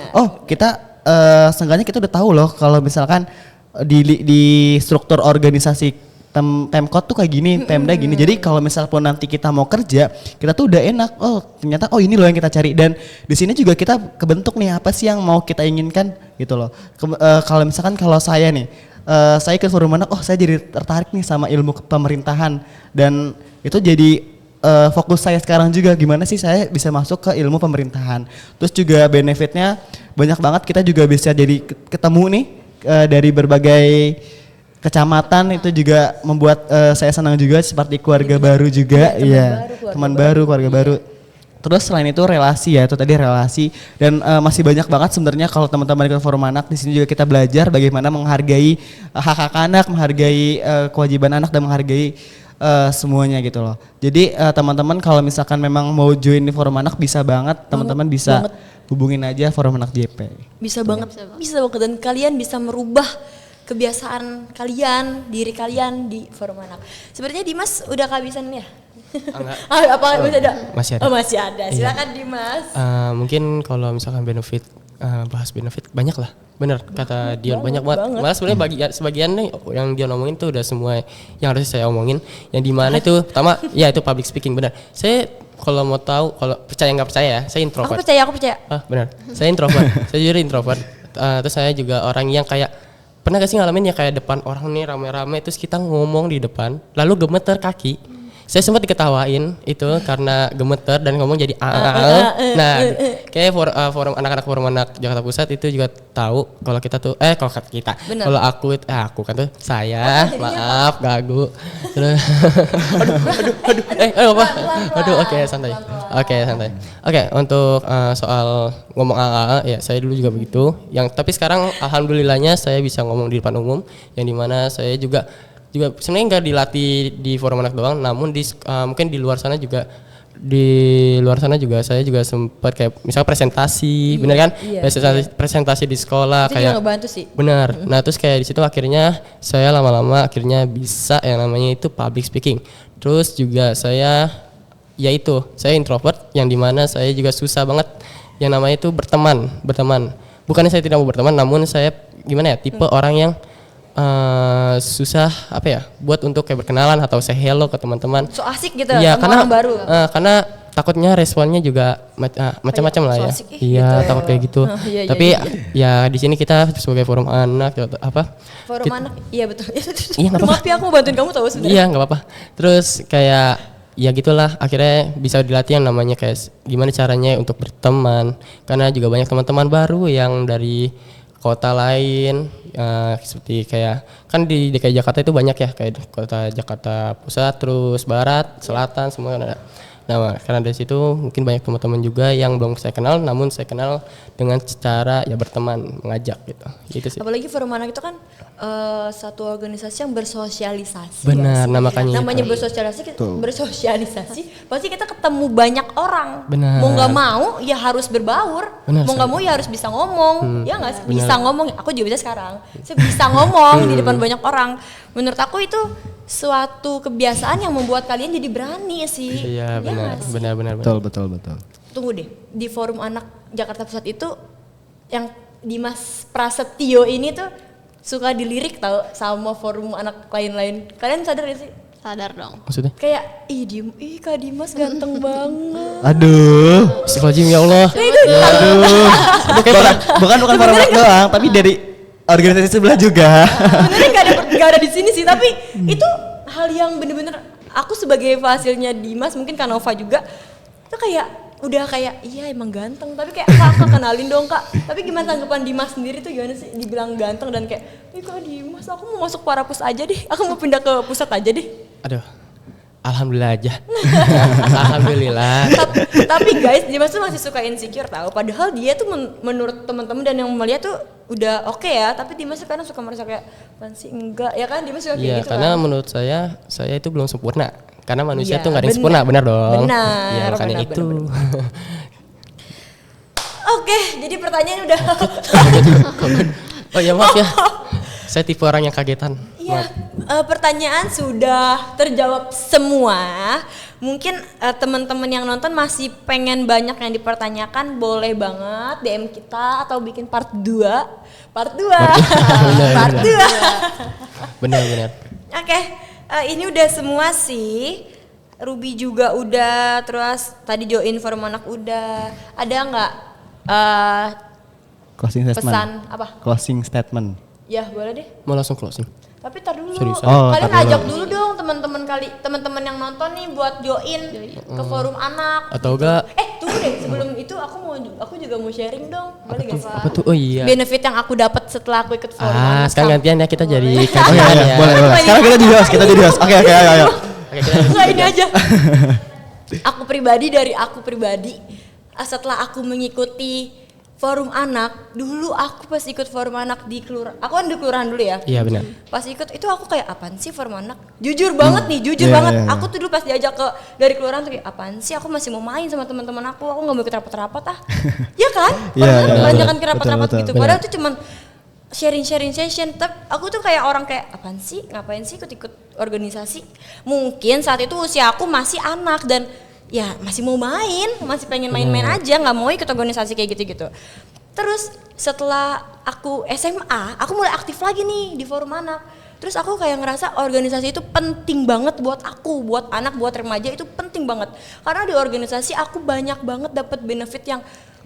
kita seenggaknya kita udah tahu loh kalau misalkan di struktur organisasi Pemkot tuh kayak gini, Pemda gini. Jadi kalau misal pun nanti kita mau kerja, kita tuh udah enak. Oh, ternyata ini loh yang kita cari. Dan di sini juga kita kebentuk nih apa sih yang mau kita inginkan gitu loh. Kalau misalkan kalau saya nih saya ikut forum anak, saya jadi tertarik nih sama ilmu pemerintahan dan itu jadi fokus saya sekarang juga gimana sih saya bisa masuk ke ilmu pemerintahan. Terus juga benefitnya banyak banget, kita juga bisa jadi ketemu nih dari berbagai kecamatan, itu juga membuat saya senang juga seperti keluarga baru juga, iya teman baru, keluarga baru. Terus selain itu relasi ya, itu tadi relasi dan masih banyak banget sebenarnya kalau teman-teman ikut forum anak di sini juga kita belajar bagaimana menghargai hak-hak anak, menghargai kewajiban anak dan menghargai semuanya gitu loh. Jadi teman-teman kalau misalkan memang mau join di forum anak bisa banget, teman-teman bisa hubungin aja forum anak JP. Bisa banget dan kalian bisa merubah kebiasaan kalian, diri kalian di forum anak. Sebenarnya Dimas udah kehabisan ya? Enggak. Apa masih ada? Masih ada. Oh, masih ada. Silakan Dimas. Mungkin kalau misalkan benefit, bahas benefit banyak lah. Bener kata Dion, banyak banget. Malah sebenarnya sebagian nih yang Dion omongin tuh udah semua yang harus saya omongin. Yang dimana itu pertama ya itu public speaking, benar. Saya kalau mau tahu, kalau percaya nggak percaya ya, saya introvert. Aku percaya. Benar. Saya introvert. Saya jujur introvert. Terus saya juga orang yang kayak pernah gak sih ngalamin ya kayak depan orang nih rame-rame terus kita ngomong di depan lalu gemeter kaki. Saya sempat diketawain itu karena gemeter dan ngomong jadi Nah, kayak forum anak-anak forum anak Jakarta Pusat itu juga tahu kalau kita tuh kalau aku kan tuh saya maaf gagu. Terus oke santai. Oke, untuk soal ngomong ya saya dulu juga begitu. Tapi sekarang alhamdulillahnya saya bisa ngomong di depan umum yang dimana saya juga sebenarnya nggak dilatih di forum anak doang, namun mungkin di luar sana juga saya juga sempat kayak misalnya presentasi, bener kan? Presentasi di sekolah itu kayak juga ngebantu sih. Bener. Nah terus kayak di situ akhirnya saya lama-lama akhirnya bisa yang namanya itu public speaking. Terus juga saya introvert yang dimana saya juga susah banget yang namanya itu berteman. Bukannya saya tidak mau berteman, namun saya gimana ya tipe orang yang susah buat untuk kayak berkenalan atau say hello ke teman-teman. So asik gitu ya, sama orang baru. Karena takutnya responnya juga macam-macam lah ya. So Iya, gitu. takut kayak gitu. Tapi ya di sini kita sebagai forum anak Forum anak. Iya betul. Iya, nggak apa-apa. Maaf ya aku mau bantuin kamu tahu sebenarnya. Iya, nggak apa-apa. Terus kayak ya gitulah akhirnya bisa dilatih yang namanya kayak gimana caranya untuk berteman karena juga banyak teman-teman baru yang dari kota lain seperti kayak kan di DKI Jakarta itu banyak ya kayak kota Jakarta Pusat terus Barat, Selatan semua ada. Nah, karena dari situ mungkin banyak teman-teman juga yang belum saya kenal namun saya kenal dengan cara ya berteman, mengajak gitu. Gitu sih. Apalagi forum anak itu kan satu organisasi yang bersosialisasi. Benar, ya, namanya bersosialisasi pasti kita ketemu banyak orang. Benar. Mau nggak mau ya harus berbaur. Benar, mau nggak mau ya harus bisa ngomong. Ya nggak sih? benar. Bisa ngomong. Aku juga bisa sekarang. Saya bisa ngomong di depan banyak orang. Menurut aku itu suatu kebiasaan yang membuat kalian jadi berani sih. Iya, benar. Betul. Tunggu deh, di forum anak Jakarta Pusat itu yang Dimas Prasetyo ini tuh suka dilirik tau sama forum anak lain-lain. Kalian sadar gak sih? Sadar dong. Maksudnya? Kayak Kak Dimas ganteng banget. Aduh. Astagfirullahaladzim ya Allah. Bukan forum anak doang, tapi dari organisasi sebelah juga. Sebenarnya gak ada di sini sih, tapi itu hal yang bener-bener aku sebagai fasilnya Dimas, mungkin Kak Nova juga, itu udah kayak iya emang ganteng, tapi kayak kak kenalin dong kak. Tapi gimana tanggapan Dimas sendiri tuh gimana sih dibilang ganteng dan kayak Kak Dimas aku mau masuk Parapus aja deh, aku mau pindah ke pusat aja deh. Aduh, Alhamdulillah aja. Alhamdulillah. Tapi guys, Dimas tuh masih suka insecure tahu. Padahal dia tuh menurut teman-teman dan yang melihat tuh udah oke ya. Tapi Dimas kadang suka merasa kayak apaan sih enggak ya kan? Dimas suka kayak Iya, gitu karena kan. menurut saya itu belum sempurna. Karena manusia Iya, tuh nggak ada yang sempurna, benar dong. Benar, Ya, makanya benar, itu. Oke, jadi pertanyaan udah. Oh ya maaf ya. Saya tipe orang yang kagetan. Iya, pertanyaan sudah terjawab semua. Mungkin teman-teman yang nonton masih pengen banyak yang dipertanyakan, boleh banget DM kita atau bikin part 2. Part 2. Part 2. Benar. Oke, ini udah semua sih. Ruby juga udah, terus tadi join forum anak udah. Ada nggak Closing statement. pesan apa? Closing statement. Ya boleh deh. Mau langsung closing. Tapi tar dulu, Seriusan? Oh, kalian tar dulu. ajak dulu dong teman-teman yang nonton nih buat join ke forum anak. Atau enggak? Tunggu deh, sebelum itu aku juga mau sharing dong, boleh gak sih? Apa tuh? Oh iya. Benefit yang aku dapat setelah aku ikut forum anak. Sekarang gantian ya kita jadi Oh iya, kajian ya. boleh. Sekarang kita di host, Oke, ayo. Oke, kita Nggak, ini aja. Dari aku pribadi, setelah aku mengikuti forum anak, dulu aku pas ikut forum anak di kelurahan, aku kan di kelurahan dulu ya. Iya benar. Pas ikut itu aku kayak apaan sih forum anak? Jujur banget nih, Iya, banget. iya. Aku tuh dulu pas diajak dari kelurahan tuh kayak apaan sih? Aku masih mau main sama teman-teman aku nggak mau ikut rapat-rapat ah. Iya kan? Iya, Kebanyakan ke betul, rapat-rapat betul. gitu. Padahal tuh cuman sharing session. Tapi aku tuh kayak orang kayak apaan sih? Ngapain sih ikut organisasi? Mungkin saat itu usia aku masih anak dan ya masih mau main, masih pengen main-main aja, nggak mau ikut organisasi kayak gitu-gitu. Terus setelah aku SMA, aku mulai aktif lagi nih di forum anak. Terus aku kayak ngerasa organisasi itu penting banget buat aku, buat anak, buat remaja itu penting banget. Karena di organisasi aku banyak banget dapat benefit yang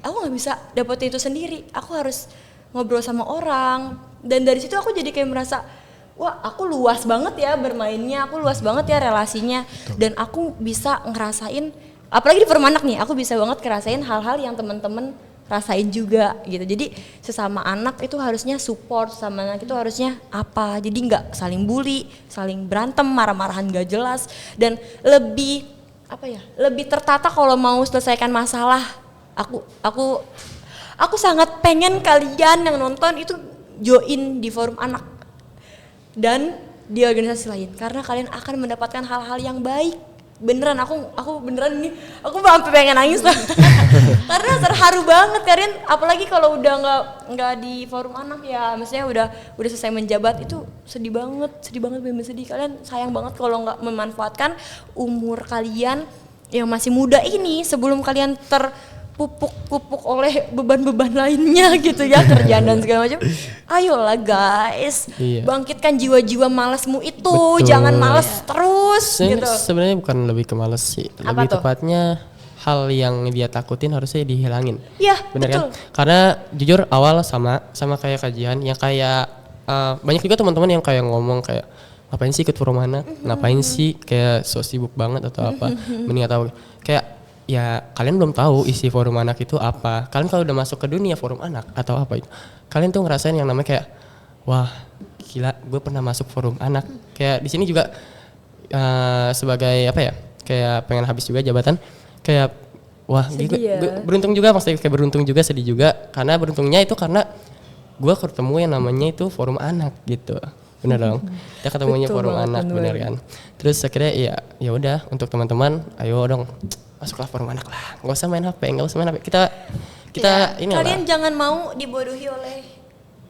aku nggak bisa dapetin itu sendiri. Aku harus ngobrol sama orang. Dan dari situ aku jadi kayak merasa, wah aku luas banget ya bermainnya, aku luas banget ya relasinya. Dan aku bisa ngerasain, apalagi di forum anak nih, aku bisa banget ngerasain hal-hal yang teman-teman rasain juga gitu. Jadi sesama anak itu harusnya support, sama anak itu harusnya apa. Jadi nggak saling bully, saling berantem, marah-marahan gak jelas, dan lebih tertata kalau mau selesaikan masalah. Aku sangat pengen kalian yang nonton itu join di forum anak dan di organisasi lain karena kalian akan mendapatkan hal-hal yang baik. Beneran aku beneran ini aku sampai pengen nangis lah. Karena terharu banget kalian, apalagi kalau udah nggak di forum anak ya, maksudnya udah selesai menjabat itu sedih banget bener sedih. Kalian sayang banget kalau nggak memanfaatkan umur kalian yang masih muda ini sebelum kalian terpupuk oleh beban-beban lainnya gitu ya, kerjaan dan segala macam. Ayolah guys, Iya. bangkitkan jiwa-jiwa malasmu itu. Betul. Jangan malas terus gitu. Sebenarnya bukan lebih ke males sih, Apa lebih tuh? tepatnya hal yang dia takutin harusnya dihilangin. Iya, Bener betul. kan? Karena jujur awal sama kayak kajian yang kayak banyak juga teman-teman yang kayak ngomong kayak ngapain sih ikut forum anak, ngapain sih kayak so sibuk banget atau apa, mending atau kayak ya kalian belum tahu isi forum anak itu apa. Kalian kalau udah masuk ke dunia forum anak atau apa itu, kalian tuh ngerasain yang namanya kayak wah gila, gue pernah masuk forum anak. Kayak di sini juga sebagai apa ya, kayak pengen habis juga jabatan, kayak wah Sedih gue ya. beruntung juga, maksudnya kayak beruntung juga sedih juga, karena beruntungnya itu karena gue ketemu yang namanya itu forum anak gitu. Bener dong, kita ketemunya Betul forum banget, anak, bener kan. Terus akhirnya ya udah untuk teman-teman, ayo dong masuklah forum anak lah, nggak usah main HP, kita ini lah. Kalian jangan mau dibodohi oleh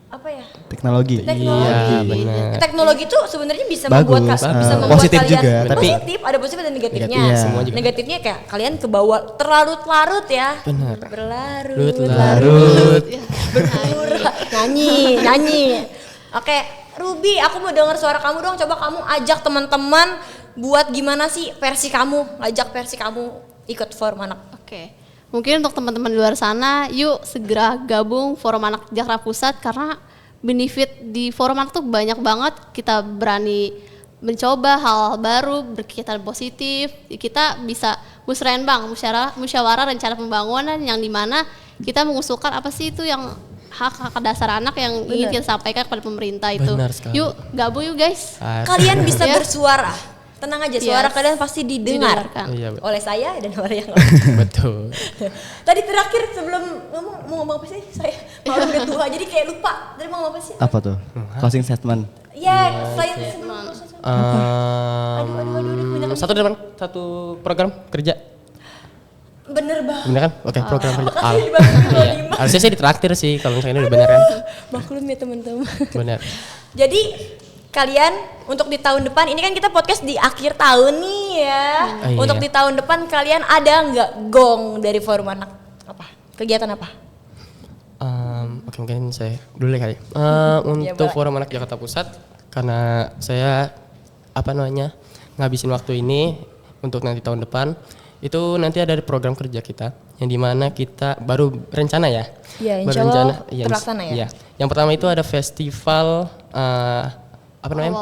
apa ya? Teknologi. Iya benar. Teknologi itu sebenarnya bisa Bagus, membuat membuat positif kalian juga, tapi- positif, ada positif dan negatifnya. Negatif, iya. Semua juga. Negatifnya kayak kalian kebawa terlarut-larut ya. Benar. Berlarut, Larut. berpura, nyanyi. Oke, Ruby, aku mau dengar suara kamu dong. Coba kamu ajak teman-teman buat gimana sih versi kamu, ngajak versi kamu ikut forum anak. Oke. Mungkin untuk teman-teman di luar sana, yuk segera gabung Forum Anak Jakarta Pusat karena benefit di Forum Anak tuh banyak banget. Kita berani mencoba hal baru, berkegiatan positif. Kita bisa musrenbang, musyawarah rencana pembangunan yang dimana kita mengusulkan apa sih itu yang hak dasar anak yang ingin kita sampaikan kepada pemerintah itu. Benar sekali. Yuk gabung yuk guys. Kalian bisa Ya. bersuara. tenang aja, suara Yes. kalian pasti didengar Didengarkan. Iya, betul. oleh saya dan oleh yang lain. Betul. Tadi terakhir sebelum mau ngomong apa sih? Saya malu udah tua jadi kayak lupa. Tadi mau ngomong apa sih? Apa tuh? Closing statement. Ya, saya sebelum banyak Satu program kerja. bener banget. Bener kan? Oke, program kerja. Makasih dibantu kalau Iya. Dimas. Harusnya saya ditraktir sih kalau misalnya ini udah bener kan. Maklum ya teman-teman. Bener. Jadi kalian untuk di tahun depan ini kan kita podcast di akhir tahun nih ya. Iya. Untuk di tahun depan kalian ada nggak gong dari forum anak apa? Kegiatan apa? Oke, mungkin saya dulu kali. boleh. Untuk Forum Anak Jakarta Pusat, karena saya ngabisin waktu ini untuk nanti tahun depan, itu nanti ada program kerja kita yang dimana kita baru rencana ya. Iya, Baru insya Allah rencana, iya, terlaksana ya. Iya. Yang pertama itu ada festival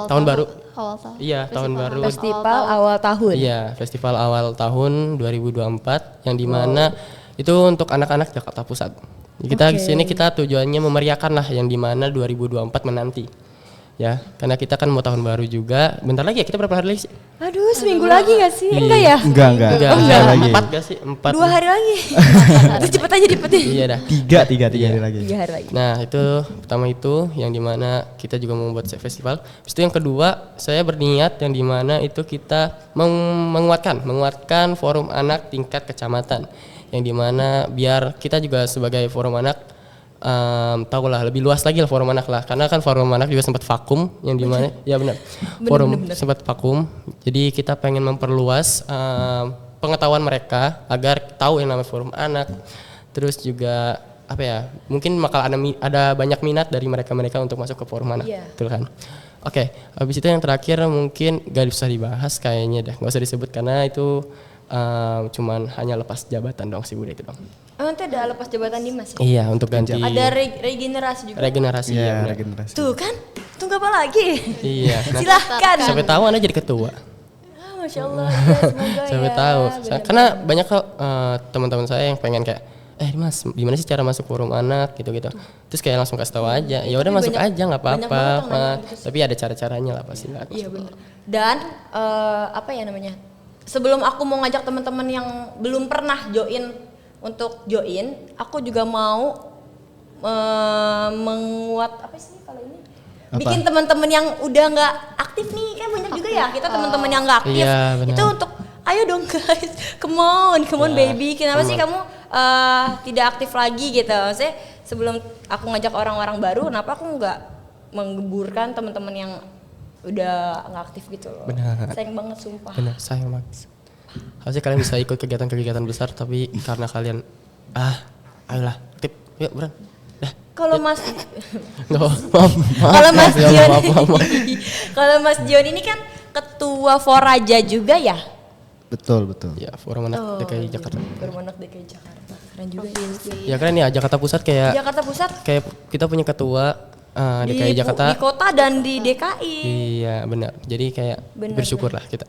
tahun baru. Awal tahun. Iya, tahun baru. Festival awal tahun. Iya, festival awal tahun 2024 yang dimana itu untuk anak-anak Jakarta Pusat. Kita di sini kita tujuannya memeriahkan lah yang dimana 2024 menanti. Ya, karena kita kan mau tahun baru juga. Bentar lagi ya, kita berapa hari lagi sih? Aduh, seminggu lagi gak sih? Enggak ya? Enggak. Enggak, Enggak lagi. 4 gak sih? 4. 2 hari lagi. Terus cepet aja dipetin. Iya dah. Tiga hari lagi. 3 hari lagi. Nah, itu pertama itu yang dimana kita juga membuat festival. Habis itu yang kedua, saya berniat yang dimana itu kita menguatkan forum anak tingkat kecamatan. Yang dimana biar kita juga sebagai forum anak tahu lah lebih luas lagi lah forum anak lah, karena kan forum anak juga sempat vakum yang dimana ya benar forum sempat vakum, jadi kita pengen memperluas pengetahuan mereka agar tahu yang namanya forum anak, terus juga apa ya, mungkin bakal ada banyak minat dari mereka untuk masuk ke forum anak. Betul kan? Oke, habis itu yang terakhir mungkin gak bisa dibahas kayaknya dah, nggak usah disebut karena itu cuman hanya lepas jabatan dong sih, udah itu dong. Nanti ada lepas jabatan Dimas ya? Iya, untuk ganti Ada regenerasi juga. regenerasi ya. Iya, Benar. regenerasi. Tuh kan? Tunggu apa lagi? Iya. Nah, Silahkan. siapa tahu Anda jadi ketua. Masya Allah, ya, semoga ya. Siapa tahu. Bener-bener. Karena banyak kok teman-teman saya yang pengen kayak Mas, gimana sih cara masuk forum anak gitu-gitu. Terus kayak langsung kasih tahu aja. Ya udah masuk aja nggak banyak apa-apa. banget yang nanya gitu sih. Tapi ada cara-caranya lah pasti lah. Iya benar. Dan apa ya namanya? Sebelum aku mau ngajak teman-teman yang belum pernah join, aku juga mau menguat apa sih kalau ini? Apa? Bikin teman-teman yang udah nggak aktif nih, kan banyak juga ya kita teman-teman yang nggak aktif. Iya, benar. Itu untuk ayo dong guys, come on baby. Kenapa sih kamu tidak aktif lagi gitu? Maksudnya sebelum aku ngajak orang-orang baru, kenapa aku nggak menggeburkan teman-teman yang udah nggak aktif gitu loh. Benar. Sayang banget sumpah. Benar, sayang banget. Harusnya kalian bisa ikut kegiatan-kegiatan besar, tapi karena kalian ayolah, aktif, yuk beran. Dah. Kalau Mas Maaf. kalau Mas Ya, Dion maaf. kalau Mas Dion ini kan ketua Foraja juga ya? Betul. Ya, Forum Anak DKI Jakarta. Forum Anak DKI Jakarta. Keren juga ya. Ya keren ya, Jakarta Pusat kayak Jakarta Pusat kita punya ketua DKI Jakarta. di kota dan di DKI. Iya benar. Jadi kayak Benar, bersyukur lah kita.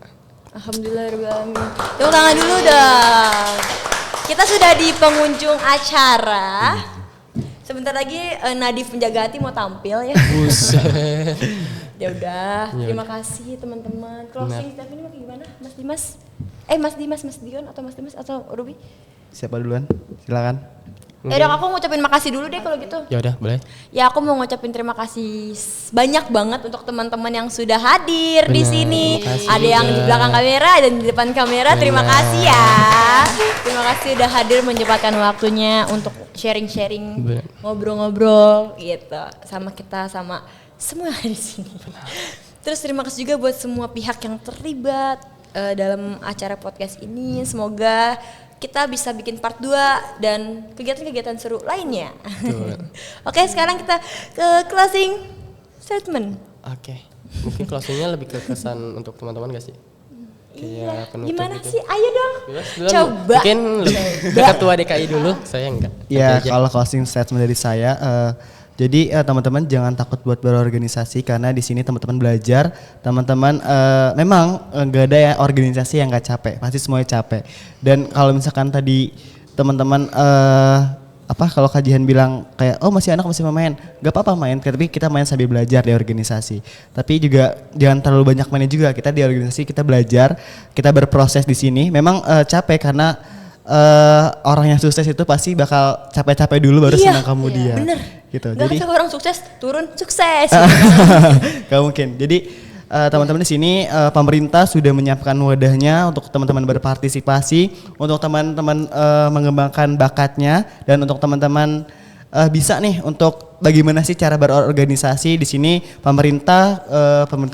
Alhamdulillahirobbilalamin. Tepuk tangan dulu dong. Kita sudah di pengunjung acara. Sebentar lagi Nadif penjaga hati mau tampil ya. Buset. Ya udah, Ya terima kasih teman-teman. Closing statement mau gimana, Mas Dimas? Mas Dion atau Mas Dimas atau Ruby? Siapa duluan? Silakan. Ya udah, aku ngucapin makasih dulu deh kalau gitu. Ya udah, boleh. Ya aku mau ngucapin terima kasih banyak banget untuk teman-teman yang sudah hadir di Benar, sini. terima kasih Ada yang di juga. belakang kamera dan di depan kamera. Terima Benar. kasih ya. Terima kasih udah hadir menyempatkan waktunya untuk sharing-sharing, Benar. ngobrol-ngobrol gitu sama kita sama semua di sini. Terus terima kasih juga buat semua pihak yang terlibat dalam acara podcast ini. Semoga kita bisa bikin part 2 dan kegiatan-kegiatan seru lainnya. Oke, sekarang kita ke closing statement. Oke. Mungkin closingnya lebih ke kesan untuk teman-teman gak sih? Kayak penutup Gimana gitu. sih? Ayo dong. Bebas, duluan. Coba. Mungkin ke ketua DKI dulu, saya enggak. Ya, Nanti aja. kalau closing statement dari saya, jadi teman-teman jangan takut buat berorganisasi karena di sini teman-teman belajar, teman-teman memang nggak ada ya organisasi yang nggak capek, pasti semuanya capek. Dan kalau misalkan tadi teman-teman kalau Kak Jihan bilang kayak oh masih anak masih main, gak apa-apa main, tapi kita main sambil belajar di organisasi. Tapi juga jangan terlalu banyak mainnya juga. Kita di organisasi kita belajar, kita berproses di sini. Memang capek karena orang yang sukses itu pasti bakal capek-capek dulu baru senang kemudian. Bener. Gitu. Gak Jadi ada orang sukses turun sukses. gak mungkin. Jadi teman-teman di sini pemerintah sudah menyiapkan wadahnya untuk teman-teman berpartisipasi, untuk teman-teman mengembangkan bakatnya, dan untuk teman-teman bisa nih untuk bagaimana sih cara berorganisasi di sini. Pemerintah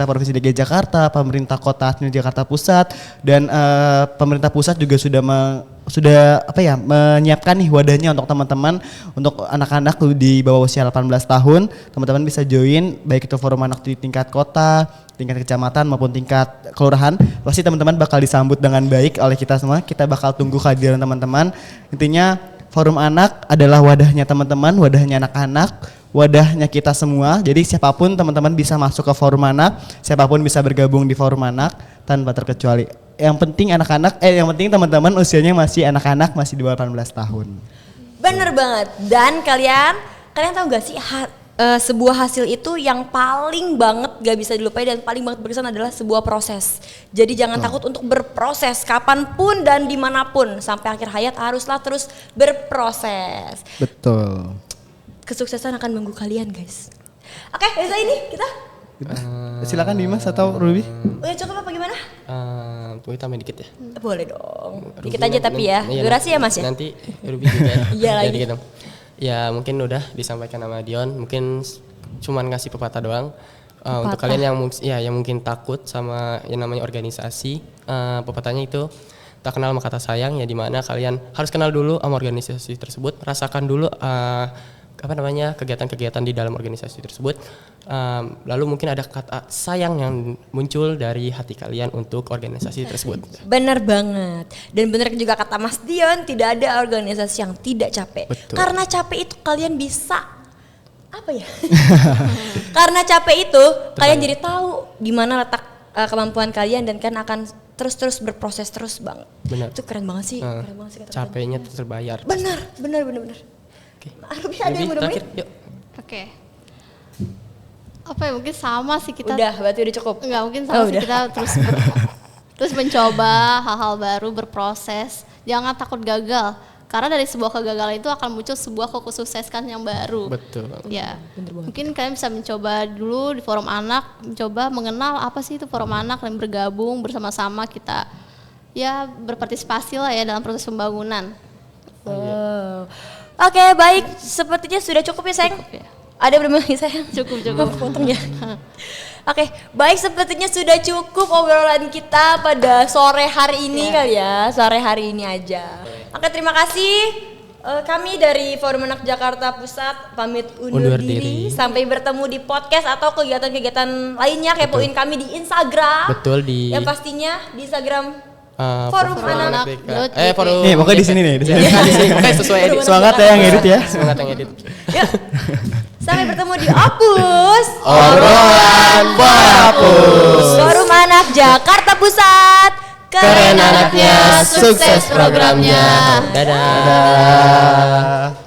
Provinsi DKI Jakarta, pemerintah Kota Jakarta Pusat, dan pemerintah pusat juga sudah menyiapkan nih wadahnya untuk teman-teman, untuk anak-anak di bawah usia 18 tahun. Teman-teman bisa join baik itu forum anak di tingkat kota, tingkat kecamatan maupun tingkat kelurahan. Pasti teman-teman bakal disambut dengan baik oleh kita semua. Kita bakal tunggu kehadiran teman-teman. Intinya forum anak adalah wadahnya teman-teman, wadahnya anak-anak, wadahnya kita semua. Jadi siapapun teman-teman bisa masuk ke forum anak, siapapun bisa bergabung di forum anak tanpa terkecuali. Yang penting yang penting teman-teman usianya masih anak-anak, masih di bawah 18 tahun. Bener banget. Dan kalian tahu gak sih sebuah hasil itu yang paling banget gak bisa dilupai dan paling banget berkesan adalah sebuah proses. Jadi jangan takut untuk berproses kapanpun dan dimanapun, sampai akhir hayat haruslah terus berproses. Betul. Kesuksesan akan menunggu kalian guys. Oke, Reza ini kita Silakan Dimas atau Ruby. udah cukup apa gimana? Tunggu tambahin dikit ya. Boleh dong. Ruby Dikit aja tapi ya. iya, Durasi ya Mas ya? Nanti Ruby juga. Iya lagi. Dikit dong. Ya mungkin udah disampaikan sama Dion. Mungkin cuman ngasih pepatah doang. Untuk kalian yang mungkin takut sama yang namanya organisasi, pepatahnya itu tak kenal maka tak sayang, ya dimana kalian harus kenal dulu sama organisasi tersebut, rasakan dulu kegiatan-kegiatan di dalam organisasi tersebut, lalu mungkin ada kata sayang yang muncul dari hati kalian untuk organisasi tersebut. Bener banget. Dan bener juga kata Mas Dion, tidak ada organisasi yang tidak capek. Betul. Karena capek itu kalian bisa karena capek itu kalian jadi tahu di mana letak kemampuan kalian, dan kan akan terus berproses terus bang. Benar. Itu keren banget sih. Keren banget sih kata Capeknya terbayar. bener. Oke. Ruby ada yang mau Terakhir, nambahin? yuk. Oke. Apa ya, mungkin sama sih kita. Udah, berarti udah cukup. Enggak, mungkin sama sih udah. kita terus mencoba hal-hal baru, berproses. Jangan takut gagal. Karena dari sebuah kegagalan itu akan muncul sebuah kesuksesan yang baru. Betul. Ya, mungkin kalian bisa mencoba dulu di forum anak, mencoba mengenal apa sih itu forum anak, dan bergabung bersama-sama kita ya berpartisipasi lah ya dalam proses pembangunan. Wow. Oke, baik. Sepertinya sudah cukup ya sayang. Cukup ya. Ada berapa lagi sayang? Cukup. Potong ya. Oke, baik, sepertinya sudah cukup obrolan kita pada sore hari ini kali ya. Sore hari ini aja. Oke, terima kasih. Kami dari Forum Anak Jakarta Pusat pamit undur diri. Sampai bertemu di podcast atau kegiatan-kegiatan lainnya. Kepoin kami di Instagram. Betul, di Yang pastinya di Instagram Forum Anak. Forum. Nih, pokoknya di sini nih, di sini. Pokoknya sesuai edit. Semangat ya yang edit ya. Semangat yang edit. Yuk. Sampai bertemu di Opus. Obrolan Fokus. Forum Anak Jakarta Pusat. Keren anaknya, sukses programnya. Dadah. Dadah.